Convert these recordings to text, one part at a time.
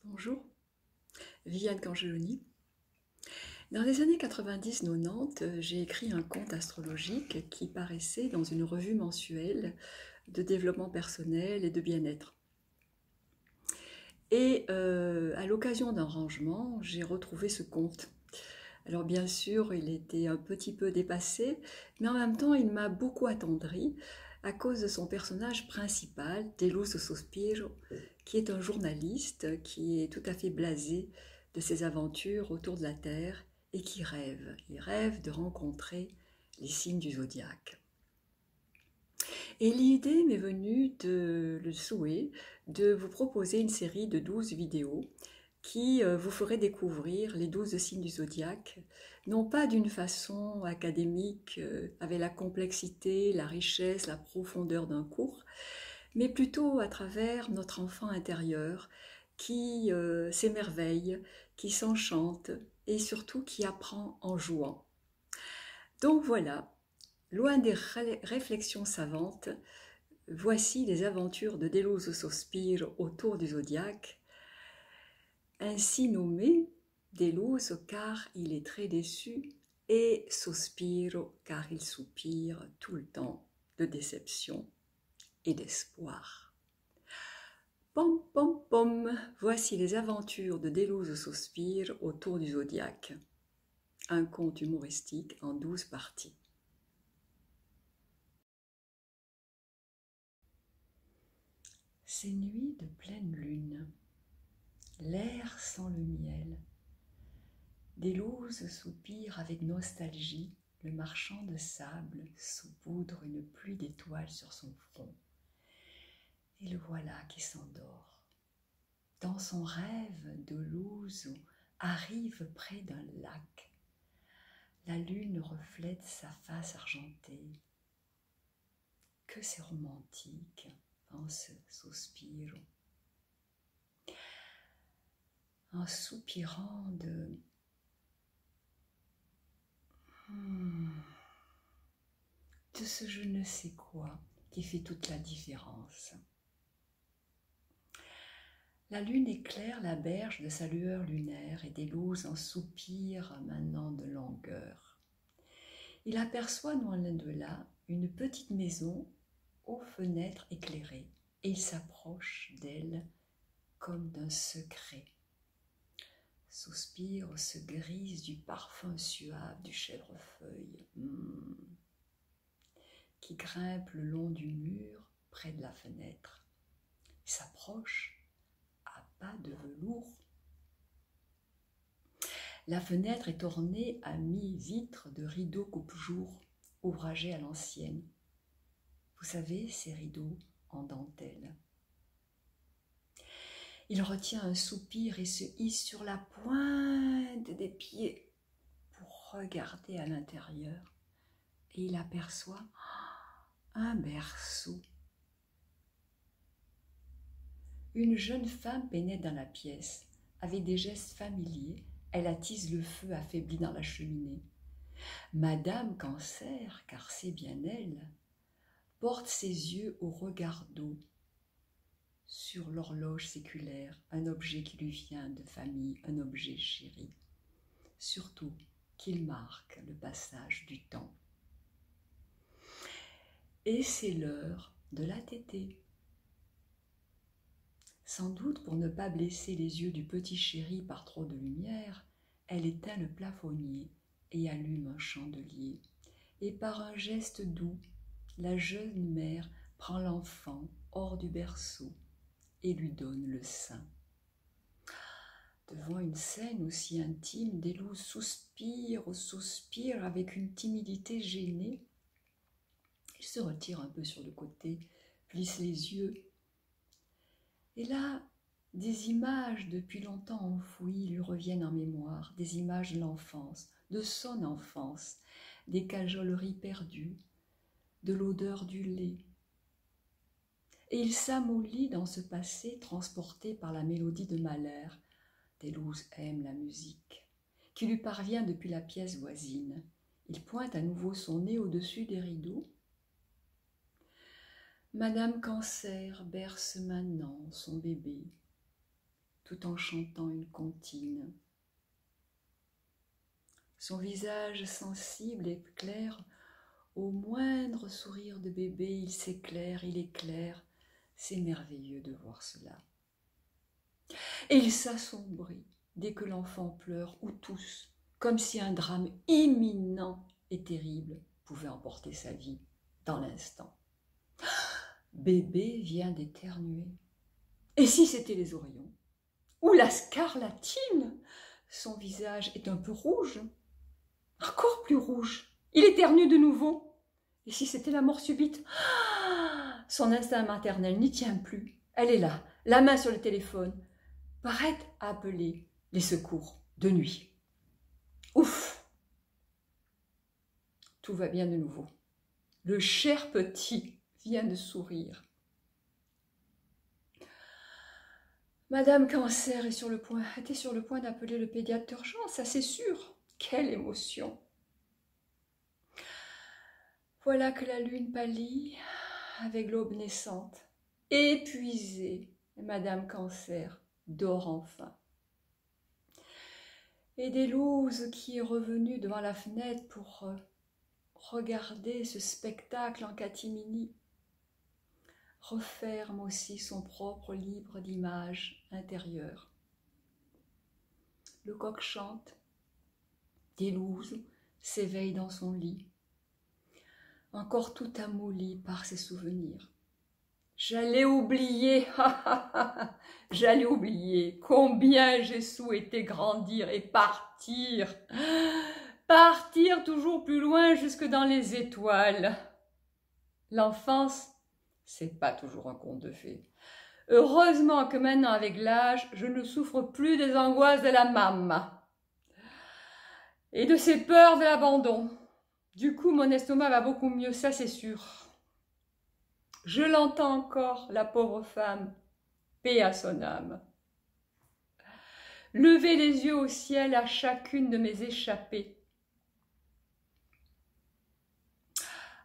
Bonjour, Viviane Cangeloni. Dans les années 90-90, j'ai écrit un conte astrologique qui paraissait dans une revue mensuelle de développement personnel et de bien-être. Et à l'occasion d'un rangement, j'ai retrouvé ce conte. Alors bien sûr, il était un petit peu dépassé, mais en même temps, il m'a beaucoup attendri à cause de son personnage principal, Deluso Sospiro, qui est un journaliste qui est tout à fait blasé de ses aventures autour de la Terre et qui rêve. Il rêve de rencontrer les signes du zodiaque. Et l'idée m'est venue le souhait de vous proposer une série de 12 vidéos qui vous ferait découvrir les 12 signes du zodiaque, non pas d'une façon académique, avec la complexité, la richesse, la profondeur d'un cours, mais plutôt à travers notre enfant intérieur qui s'émerveille, qui s'enchante et surtout qui apprend en jouant. Donc voilà, loin des réflexions savantes, voici les aventures de Deluso Sospiro autour du zodiaque, ainsi nommé Deluso car il est très déçu et Sospiro car il soupire tout le temps de déception et d'espoir. Pom pom pom, voici les aventures de Deluso Sospiro autour du zodiaque. Un conte humoristique en 12 parties. Ces nuits de pleine lune, l'air sent le miel. Deluso soupire avec nostalgie, le marchand de sable saupoudre une pluie d'étoiles sur son front. Et le voilà qui s'endort. Dans son rêve, Deluso arrive près d'un lac. La lune reflète sa face argentée. Que c'est romantique, pense Sospiro. En soupirant de ce je ne sais quoi qui fait toute la différence. La lune éclaire la berge de sa lueur lunaire et Deluso en soupire maintenant de langueur. Il aperçoit loin de là une petite maison aux fenêtres éclairées et il s'approche d'elle comme d'un secret. Sospiro se grise du parfum suave du chèvrefeuille qui grimpe le long du mur près de la fenêtre. Il s'approche à pas de velours. La fenêtre est ornée à mi-vitre de rideaux coupe-jour ouvragés à l'ancienne. Vous savez, ces rideaux en dentelle. Il retient un soupir et se hisse sur la pointe des pieds pour regarder à l'intérieur. Et il aperçoit un berceau. Une jeune femme pénètre dans la pièce. Avec des gestes familiers, elle attise le feu affaibli dans la cheminée. Madame Cancer, car c'est bien elle, porte ses yeux au regard d'eau sur l'horloge séculaire, un objet qui lui vient de famille, un objet chéri. Surtout qu'il marque le passage du temps. Et c'est l'heure de la tétée. Sans doute pour ne pas blesser les yeux du petit chéri par trop de lumière, elle éteint le plafonnier et allume un chandelier. Et par un geste doux, la jeune mère prend l'enfant hors du berceau et lui donne le sein. Devant une scène aussi intime, Deluso soupire avec une timidité gênée. Il se retire un peu sur le côté, plisse les yeux. Et là, des images depuis longtemps enfouies lui reviennent en mémoire, des images de l'enfance, de son enfance, des cajoleries perdues, de l'odeur du lait. Et il s'amollit dans ce passé transporté par la mélodie de Mahler. Deluso aime la musique, qui lui parvient depuis la pièce voisine. Il pointe à nouveau son nez au-dessus des rideaux. Madame Cancer berce maintenant son bébé. tout en chantant une comptine. Son visage sensible et clair, au moindre sourire de bébé, il s'éclaire, il éclaire. C'est merveilleux de voir cela. Et il s'assombrit dès que l'enfant pleure ou tousse, comme si un drame imminent et terrible pouvait emporter sa vie dans l'instant. Bébé vient d'éternuer. Et si c'était les oreillons? Ou la scarlatine? Son visage est un peu rouge, encore plus rouge. Il éternue de nouveau. Et si c'était la mort subite? Son instinct maternel n'y tient plus. Elle est là, la main sur le téléphone, prête à appeler les secours de nuit. Ouf! Tout va bien de nouveau. Le cher petit vient de sourire. Madame Cancer était sur le point d'appeler le pédiatre d'urgence, ça c'est sûr. Quelle émotion! Voilà que la lune pâlit avec l'aube naissante. Épuisée, Madame Cancer dort enfin. Et Délouze, qui est revenue devant la fenêtre pour regarder ce spectacle en catimini, referme aussi son propre livre d'images intérieures. Le coq chante, Délouze s'éveille dans son lit, encore tout amolli par ses souvenirs. J'allais oublier, j'allais oublier combien j'ai souhaité grandir et partir, partir toujours plus loin jusque dans les étoiles. L'enfance, c'est pas toujours un conte de fées. Heureusement que maintenant, avec l'âge, je ne souffre plus des angoisses de la maman et de ses peurs de l'abandon. Du coup, mon estomac va beaucoup mieux, ça c'est sûr. Je l'entends encore, la pauvre femme, paix à son âme. Lever les yeux au ciel à chacune de mes échappées,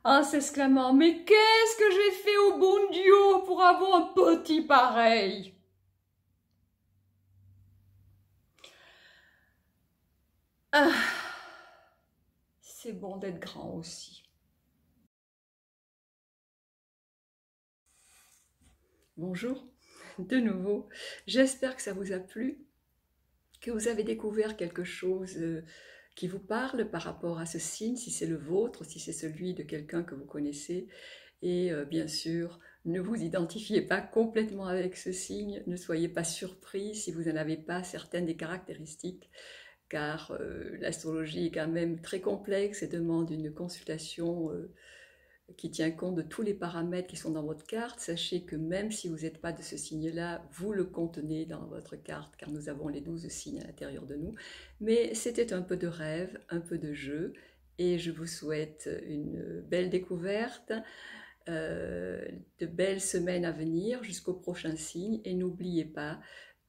en s'exclamant « Mais qu'est-ce que j'ai fait au bon Dieu pour avoir un petit pareil ?» Ah, c'est bon d'être grand aussi. Bonjour, de nouveau. J'espère que ça vous a plu, que vous avez découvert quelque chose qui vous parle par rapport à ce signe, si c'est le vôtre, si c'est celui de quelqu'un que vous connaissez. Et bien sûr, ne vous identifiez pas complètement avec ce signe, ne soyez pas surpris si vous n'en avez pas certaines des caractéristiques, car l'astrologie est quand même très complexe et demande une consultation qui tient compte de tous les paramètres qui sont dans votre carte. Sachez que même si vous n'êtes pas de ce signe-là, vous le contenez dans votre carte, car nous avons les 12 signes à l'intérieur de nous. Mais c'était un peu de rêve, un peu de jeu, et je vous souhaite une belle découverte, de belles semaines à venir jusqu'au prochain signe, et n'oubliez pas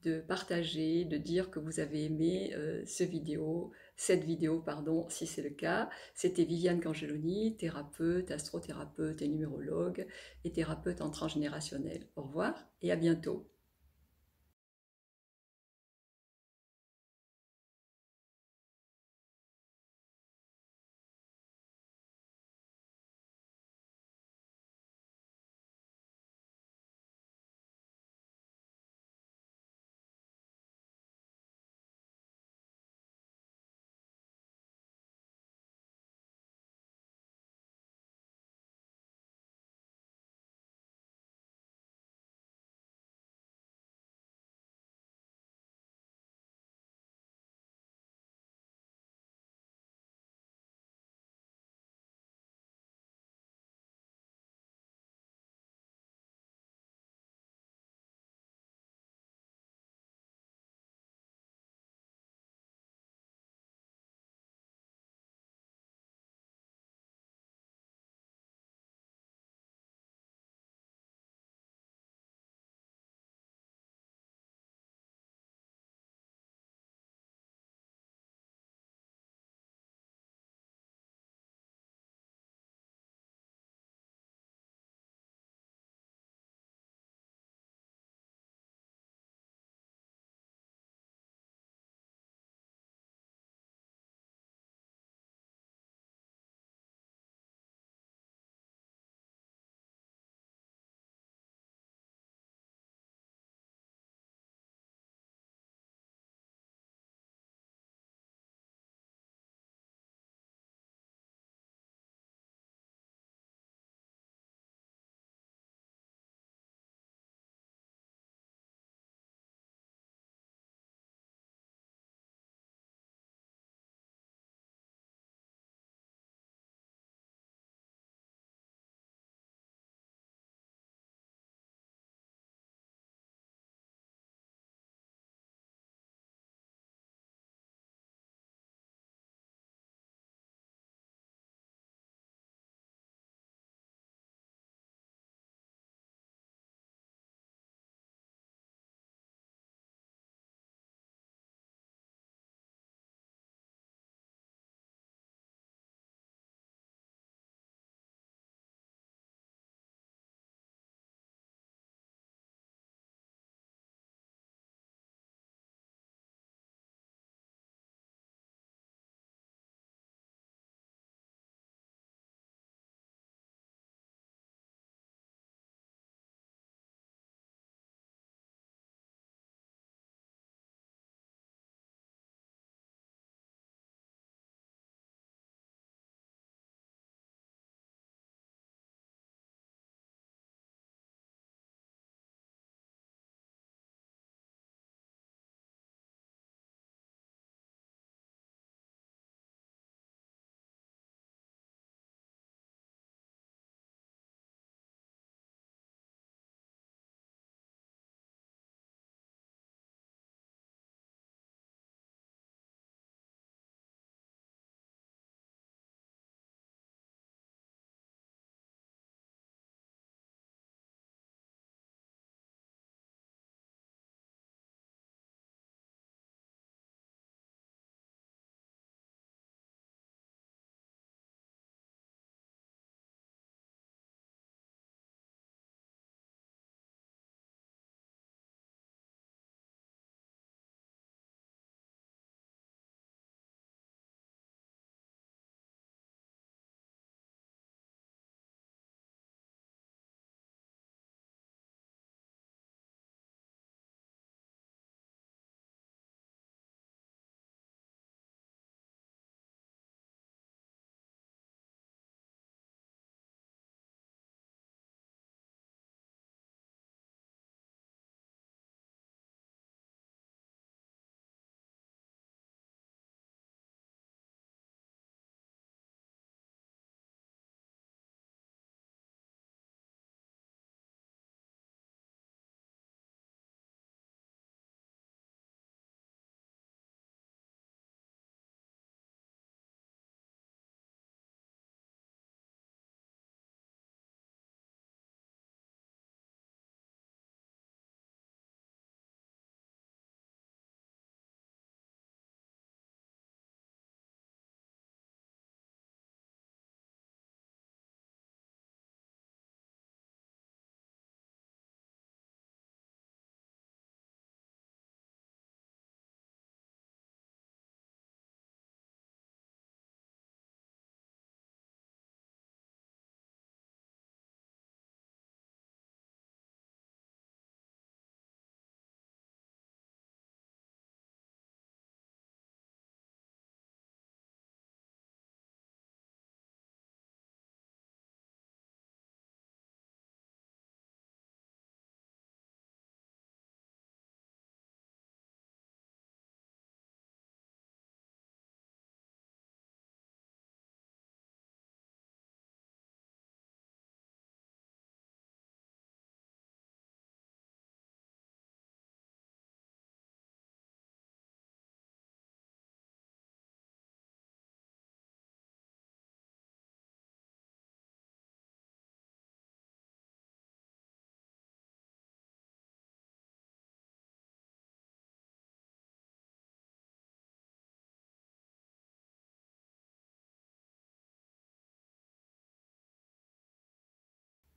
de partager, de dire que vous avez aimé cette vidéo, si c'est le cas. C'était Viviane Cangeloni, thérapeute, astrothérapeute et numérologue, et thérapeute en transgénérationnel. Au revoir et à bientôt.